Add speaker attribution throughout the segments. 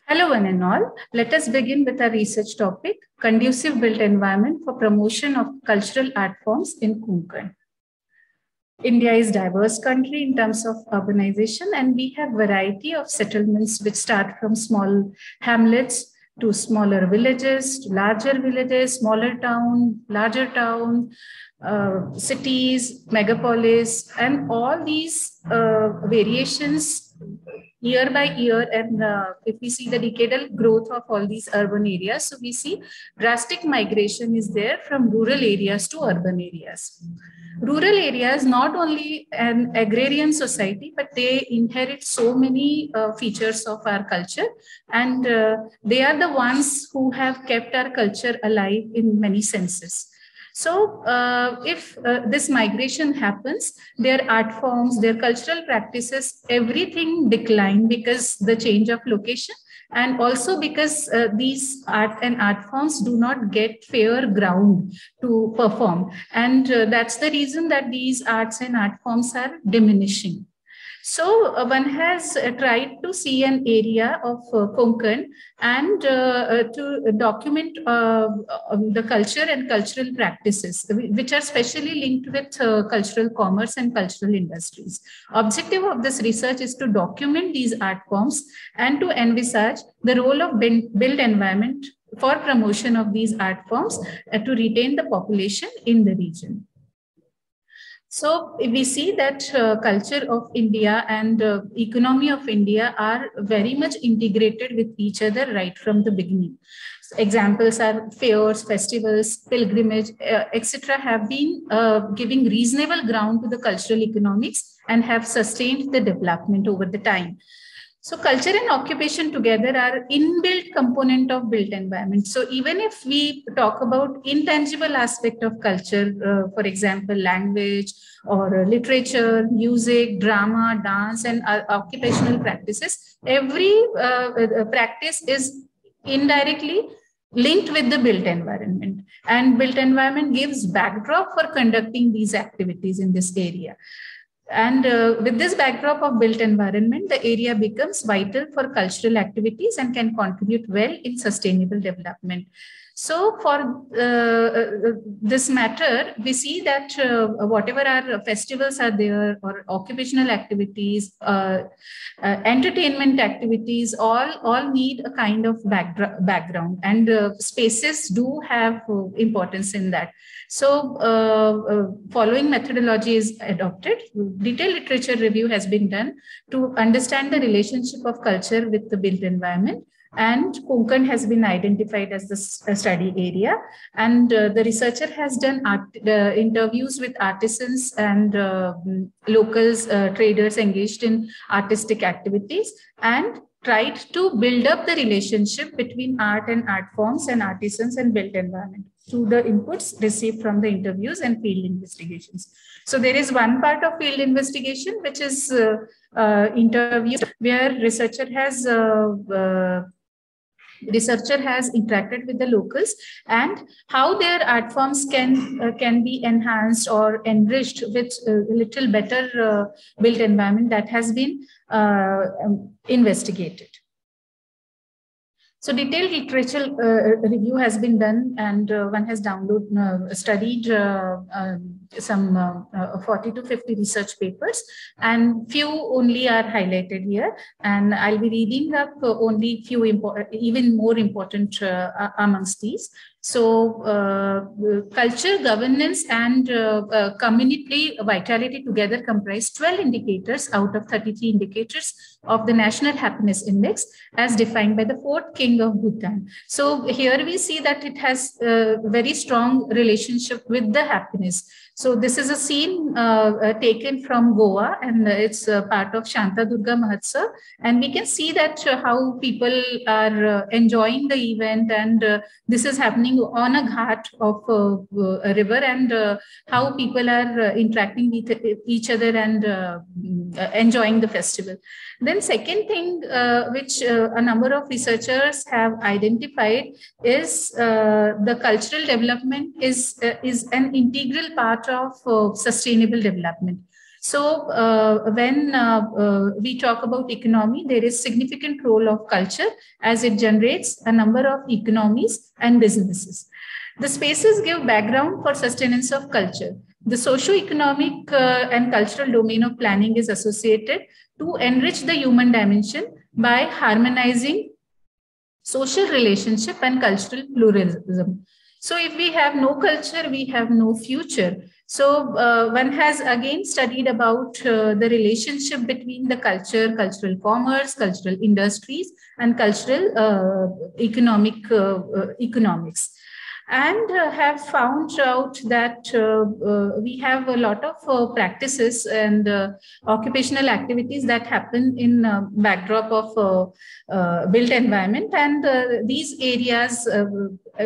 Speaker 1: Hello one and all. Let us begin with our research topic, Conducive Built Environment for Promotion of Cultural Art Forms in Konkan. India is a diverse country in terms of urbanization, and we have variety of settlements which start from small hamlets to smaller villages, to larger villages, smaller town, larger town, cities, megapolis, and all these variations year by year. And if we see the decadal growth of all these urban areas, so we see drastic migration is there from rural areas to urban areas. Rural areas, not only an agrarian society, but they inherit so many features of our culture, and they are the ones who have kept our culture alive in many senses. So if this migration happens, their art forms, their cultural practices, everything decline because the change of location, and also because these art and art forms do not get fair ground to perform. And that's the reason that these arts and art forms are diminishing. So one has tried to see an area of Konkan and to document the culture and cultural practices, which are specially linked with cultural commerce and cultural industries. Objective of this research is to document these art forms and to envisage the role of built environment for promotion of these art forms to retain the population in the region. So we see that culture of India and economy of India are very much integrated with each other right from the beginning. So examples are fairs, festivals, pilgrimage, etc. have been giving reasonable ground to the cultural economics and have sustained the development over the time. So culture and occupation together are inbuilt component of built environment. So even if we talk about intangible aspect of culture, for example, language or literature, music, drama, dance, and occupational practices, every practice is indirectly linked with the built environment. And built environment gives backdrop for conducting these activities in this area. And with this backdrop of built environment, the area becomes vital for cultural activities and can contribute well in sustainable development. So for this matter, we see that whatever our festivals are there, or occupational activities, entertainment activities, all need a kind of background, and spaces do have importance in that. So following methodology is adopted. Detailed literature review has been done to understand the relationship of culture with the built environment. And Konkan has been identified as the study area. And the researcher has done interviews with artisans and locals, traders engaged in artistic activities, and tried to build up the relationship between art and art forms and artisans and built environment through the inputs received from the interviews and field investigations. So there is one part of field investigation, which is interview, where researcher has interacted with the locals and how their art forms can be enhanced or enriched with a little better built environment that has been investigated. So detailed literature review has been done, and one has studied some 40 to 50 research papers, and few only are highlighted here. And I'll be reading up only few even more important amongst these. So culture, governance, and community vitality together comprise 12 indicators out of 33 indicators of the National Happiness Index as defined by the 4th King of Bhutan. So here we see that it has a very strong relationship with the happiness. So this is a scene taken from Goa, and it's part of Shanta Durga Mahotsav. And we can see that how people are enjoying the event, and this is happening on a ghat of a river, and how people are interacting with each other and enjoying the festival. Then second thing which a number of researchers have identified is the cultural development is an integral part of sustainable development. So when we talk about economy, there is significant role of culture as it generates a number of economies and businesses. The spaces give background for sustenance of culture. The socio-economic and cultural domain of planning is associated to enrich the human dimension by harmonizing social relationship and cultural pluralism. So if we have no culture, we have no future. So one has again studied about the relationship between the culture, cultural commerce, cultural industries, and cultural economics. And have found out that we have a lot of practices and occupational activities that happen in backdrop of built environment. And these areas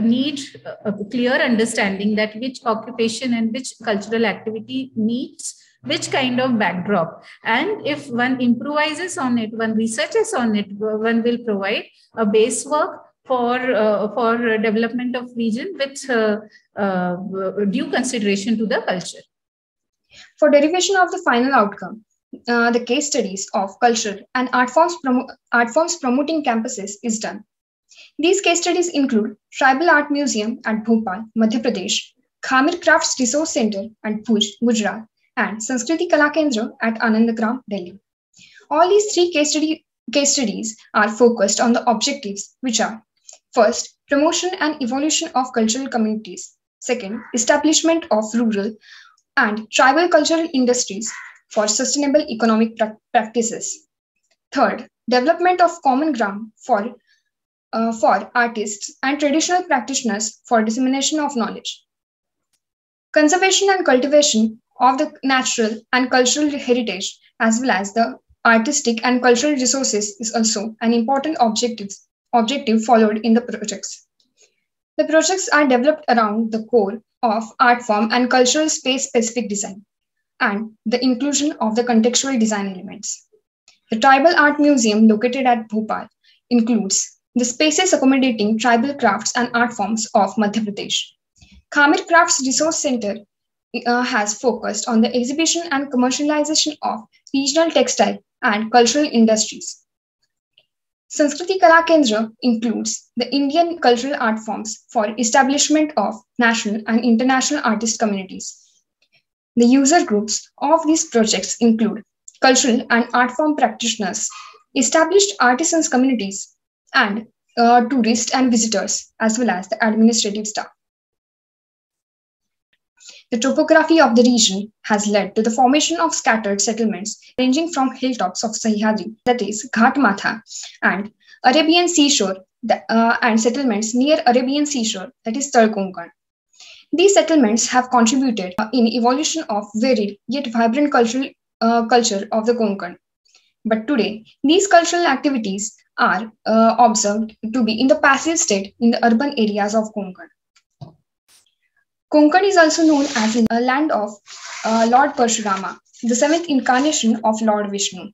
Speaker 1: need a clear understanding that which occupation and which cultural activity needs which kind of backdrop. And if one improvises on it, one researches on it, one will provide a base work for development of region with due consideration to the culture.
Speaker 2: For derivation of the final outcome, the case studies of culture and art forms promoting campuses is done. These case studies include Tribal Art Museum at Bhopal, Madhya Pradesh, Khamir Crafts Resource Center at Bhuj, Gujarat, and Sanskriti Kala Kendra at Anandagram, Delhi. All these three case studies are focused on the objectives, which are: first, promotion and evolution of cultural communities. Second, establishment of rural and tribal cultural industries for sustainable economic practices. Third, development of common ground for artists and traditional practitioners for dissemination of knowledge. Conservation and cultivation of the natural and cultural heritage, as well as the artistic and cultural resources, is also an important objective followed in the projects. The projects are developed around the core of art form and cultural space-specific design, and the inclusion of the contextual design elements. The Tribal Art Museum located at Bhopal includes the spaces accommodating tribal crafts and art forms of Madhya Pradesh. Khamir Crafts Resource Center has focused on the exhibition and commercialization of regional textile and cultural industries. Sanskriti Kala Kendra includes the Indian cultural art forms for establishment of national and international artist communities. The user groups of these projects include cultural and art form practitioners, established artisans communities, and tourists and visitors, as well as the administrative staff. The topography of the region has led to the formation of scattered settlements ranging from hilltops of Sahyadri, that is Ghatmatha, and Arabian seashore, and settlements near Arabian seashore, that is Konkan. These settlements have contributed in evolution of varied yet vibrant culture of the Konkan. But today, these cultural activities are observed to be in the passive state in the urban areas of Konkan. Konkan is also known as a land of Lord Parshurama, the seventh incarnation of Lord Vishnu.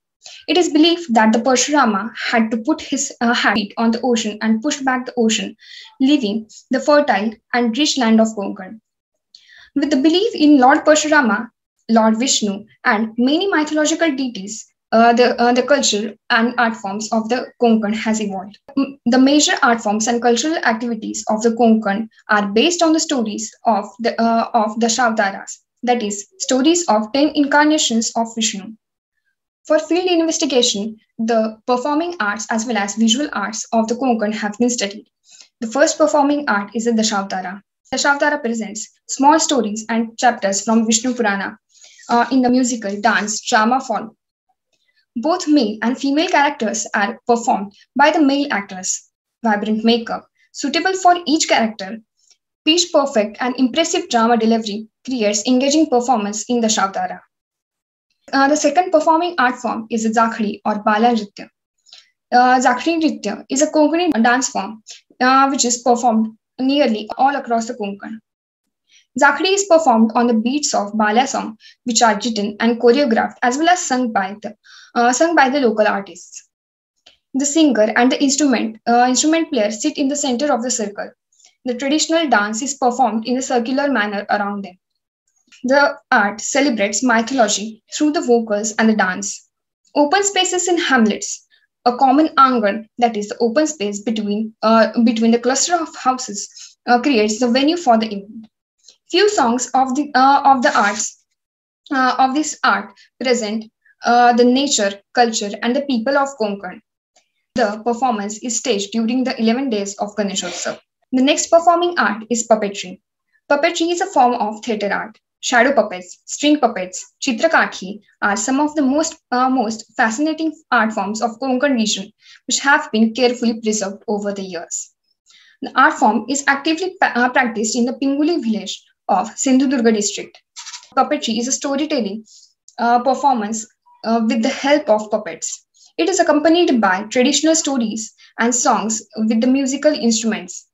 Speaker 2: It is believed that the Parshurama had to put his feet on the ocean and push back the ocean, leaving the fertile and rich land of Konkan. With the belief in Lord Parshurama, Lord Vishnu, and many mythological deities, the culture and art forms of the Konkan has evolved. The major art forms and cultural activities of the Konkan are based on the stories of the Shavdaras, that is, stories of 10 incarnations of Vishnu. For field investigation, the performing arts as well as visual arts of the Konkan have been studied. The first performing art is the Dashavdara. Dashavdara presents small stories and chapters from Vishnu Purana in the musical, dance, drama form. Both male and female characters are performed by the male actors. Vibrant makeup, suitable for each character, pitch perfect and impressive drama delivery creates engaging performance in the Shavdara. The second performing art form is Zakhdi or Bala Nritya. Zakhdi Nritya is a Konkani dance form which is performed nearly all across the Konkan. Zakhdi is performed on the beats of Bala song, which are written and choreographed as well as sung by the local artists. The singer and the instrument player sit in the center of the circle. The traditional dance is performed in a circular manner around them. The art celebrates mythology through the vocals and the dance. Open spaces in hamlets, a common angan, that is the open space between the cluster of houses, creates the venue for the event. Few songs of this art present the nature, culture, and the people of Konkan. The performance is staged during the 11 days of Ganeshotsav. The next performing art is puppetry. Puppetry is a form of theatre art. Shadow puppets, string puppets, chitrakathi are some of the most fascinating art forms of Konkan region, which have been carefully preserved over the years. The art form is actively practiced in the Pinguli village of Sindhudurga district. Puppetry is a storytelling performance with the help of puppets. It is accompanied by traditional stories and songs with the musical instruments.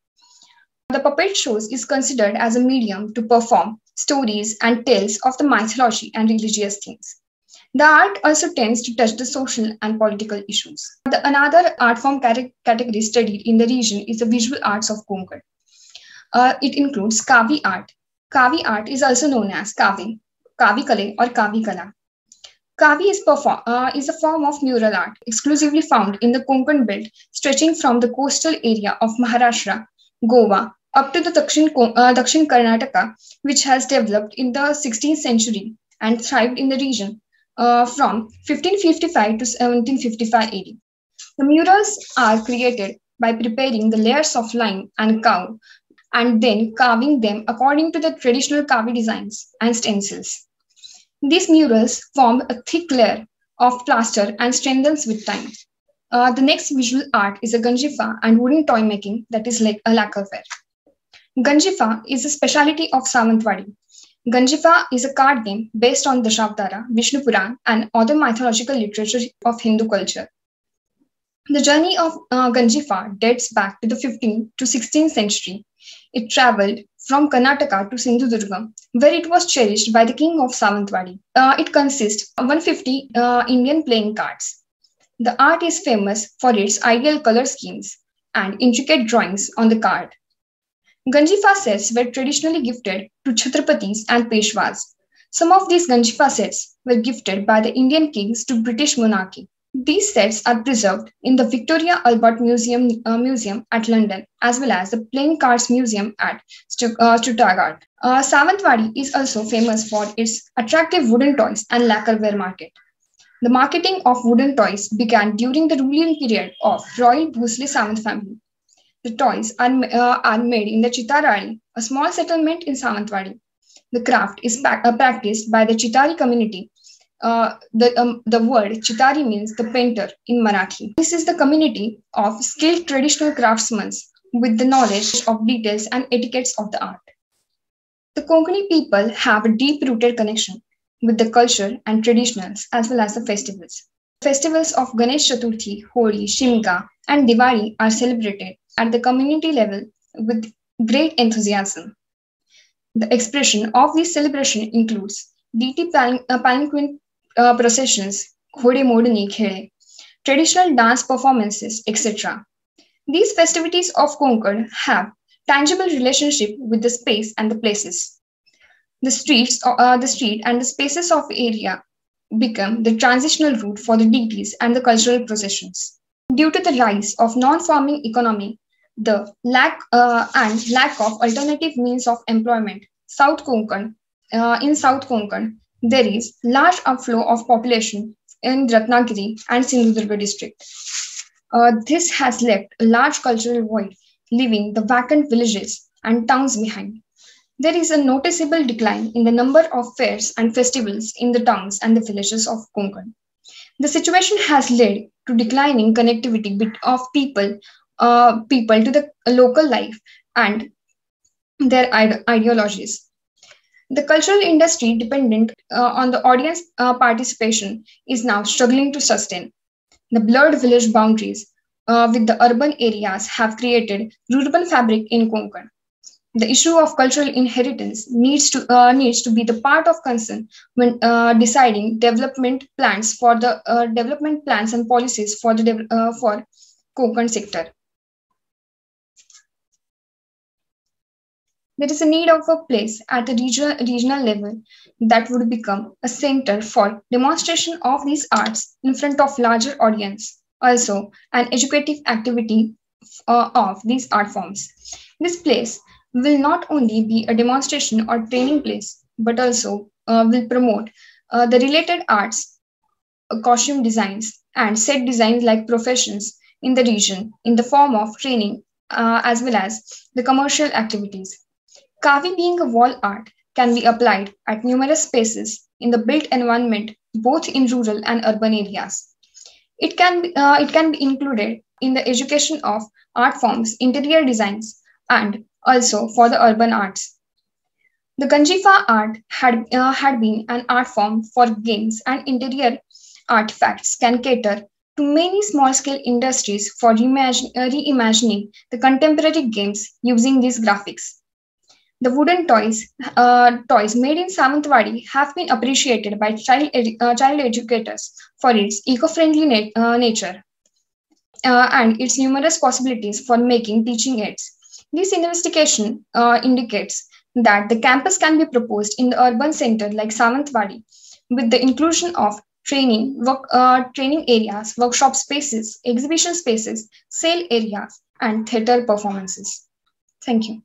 Speaker 2: The puppet shows is considered as a medium to perform stories and tales of the mythology and religious themes. The art also tends to touch the social and political issues. Another art form category studied in the region is the visual arts of Konkan. It includes Kavi art. Kavi art is also known as Kavi Kale or Kavi Kala. Kavi is a form of mural art exclusively found in the Konkan belt, stretching from the coastal area of Maharashtra, Goa, up to the Dakshin Karnataka, which has developed in the 16th century and thrived in the region from 1555 to 1755 AD. The murals are created by preparing the layers of lime and cow and then carving them according to the traditional Kavi designs and stencils. These murals form a thick layer of plaster and strengthens with time. The next visual art is a Ganjifa and wooden toy making, that is like a lacquerware. Ganjifa is a specialty of Sawantwadi. Ganjifa is a card game based on Dashavatara, Vishnu Puran, and other mythological literature of Hindu culture. The journey of Ganjifa dates back to the 15th to 16th century. It traveled from Karnataka to Sindhudurga, where it was cherished by the king of Sawantwadi. It consists of 150 Indian playing cards. The art is famous for its ideal color schemes and intricate drawings on the card. Ganjifa sets were traditionally gifted to Chhatrapatis and Peshwas. Some of these Ganjifa sets were gifted by the Indian kings to British monarchy. These sets are preserved in the Victoria Albert Museum at London, as well as the Playing Cards Museum at Stuttgart. Sawantwadi is also famous for its attractive wooden toys and lacquerware market. The marketing of wooden toys began during the ruling period of Royal Bhosle Sawant family. The toys are made in the Chitarari, a small settlement in Sawantwadi. The craft is practiced by the Chitari community. The word Chitari means the painter in Marathi. This is the community of skilled traditional craftsmen with the knowledge of details and etiquettes of the art. The Konkani people have a deep-rooted connection with the culture and traditions as well as the festivals. Festivals of Ganesh Chaturthi, Holi, Shimga, and Diwali are celebrated at the community level with great enthusiasm. The expression of this celebration includes deity palanquin processions, Khode Modani Khede, traditional dance performances, etc. These festivities of Konkan have tangible relationship with the space and the places. The street and the spaces of the area become the transitional route for the deities and the cultural processions. Due to the rise of non-farming economy, the lack of alternative means of employment, in South Konkan, there is large outflow of population in Ratnagiri and Sindhudurga district. This has left a large cultural void, leaving the vacant villages and towns behind. There is a noticeable decline in the number of fairs and festivals in the towns and the villages of Konkan. The situation has led to declining connectivity of people to the local life and their ideologies. The cultural industry dependent on the audience participation is now struggling to sustain. The blurred village boundaries with the urban areas have created rural fabric in Konkan. The issue of cultural inheritance needs to be the part of concern when deciding development plans and policies for the Konkan sector. there is a need of a place at the regional level that would become a center for demonstration of these arts in front of larger audience. Also, an educative activity of these art forms. This place will not only be a demonstration or training place, but also will promote the related arts, costume designs, and set designs like professions in the region in the form of training as well as the commercial activities. Kavi being a wall art can be applied at numerous spaces in the built environment, both in rural and urban areas. It can be included in the education of art forms, interior designs, and also for the urban arts. The Ganjifa art had been an art form for games, and interior artifacts can cater to many small-scale industries for reimagining the contemporary games using these graphics. The wooden toys made in Sawantwadi have been appreciated by child educators for its eco-friendly nature and its numerous possibilities for making teaching aids. This investigation indicates that the campus can be proposed in the urban center like Sawantwadi with the inclusion of training areas, workshop spaces, exhibition spaces, sale areas, and theater performances. Thank you.